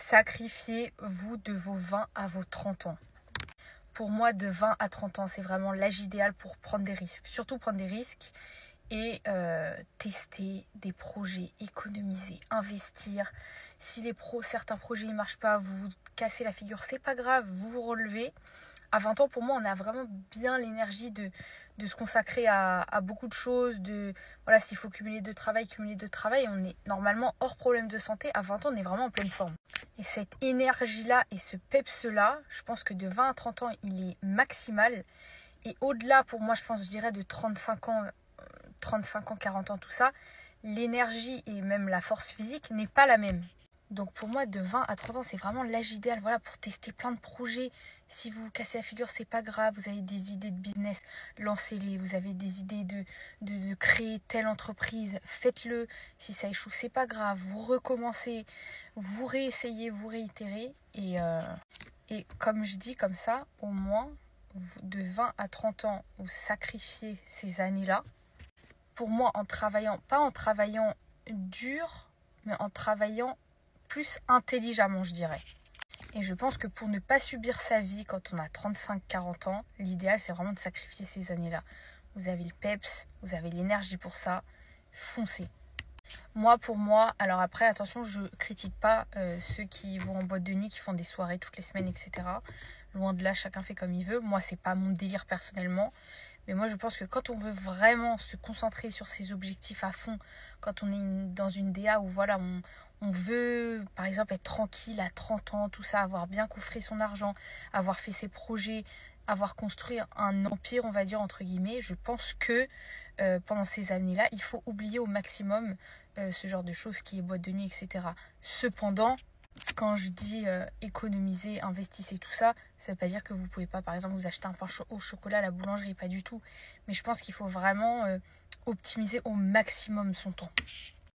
sacrifiez-vous de vos 20 à vos 30 ans. Pour moi, de 20 à 30 ans, c'est vraiment l'âge idéal pour prendre des risques. Surtout prendre des risques et tester des projets, économiser, investir. Si certains projets ne marchent pas, vous vous cassez la figure, c'est pas grave, vous vous relevez. À 20 ans, pour moi, on a vraiment bien l'énergie de se consacrer à beaucoup de choses. Voilà, s'il faut cumuler de travail, on est normalement hors problème de santé. À 20 ans, on est vraiment en pleine forme. Et cette énergie-là et ce peps-là, je pense que de 20 à 30 ans, il est maximal. Et au-delà, pour moi, je dirais de 35 ans, 40 ans, tout ça, l'énergie et même la force physique n'est pas la même. Donc pour moi, de 20 à 30 ans, c'est vraiment l'âge idéal, voilà, pour tester plein de projets. Si vous vous cassez la figure, c'est pas grave. Vous avez des idées de business, lancez-les. Vous avez des idées de créer telle entreprise, faites-le. Si ça échoue, c'est pas grave. Vous recommencez, vous réessayez, vous réitérez. Et comme je dis comme ça, au moins, de 20 à 30 ans, vous sacrifiez ces années-là. Pour moi, pas en travaillant dur, mais en travaillant plus intelligemment, je dirais. Et je pense que pour ne pas subir sa vie quand on a 35-40 ans, l'idéal, c'est vraiment de sacrifier ces années-là. Vous avez le peps, vous avez l'énergie pour ça, foncez. Pour moi, alors après, attention, je critique pas ceux qui vont en boîte de nuit, qui font des soirées toutes les semaines, etc. Loin de là, chacun fait comme il veut. Moi, c'est pas mon délire personnellement. Mais moi, je pense que quand on veut vraiment se concentrer sur ses objectifs à fond, quand on est dans une DA où voilà, on veut, par exemple, être tranquille à 30 ans, tout ça, avoir bien coffré son argent, avoir fait ses projets, avoir construit un empire, on va dire, entre guillemets, je pense que pendant ces années-là, il faut oublier au maximum ce genre de choses qui est boîte de nuit, etc. Cependant, quand je dis économiser, investissez tout ça, ça veut pas dire que vous pouvez pas, par exemple, vous acheter un pain au chocolat à la boulangerie, pas du tout. Mais je pense qu'il faut vraiment optimiser au maximum son temps.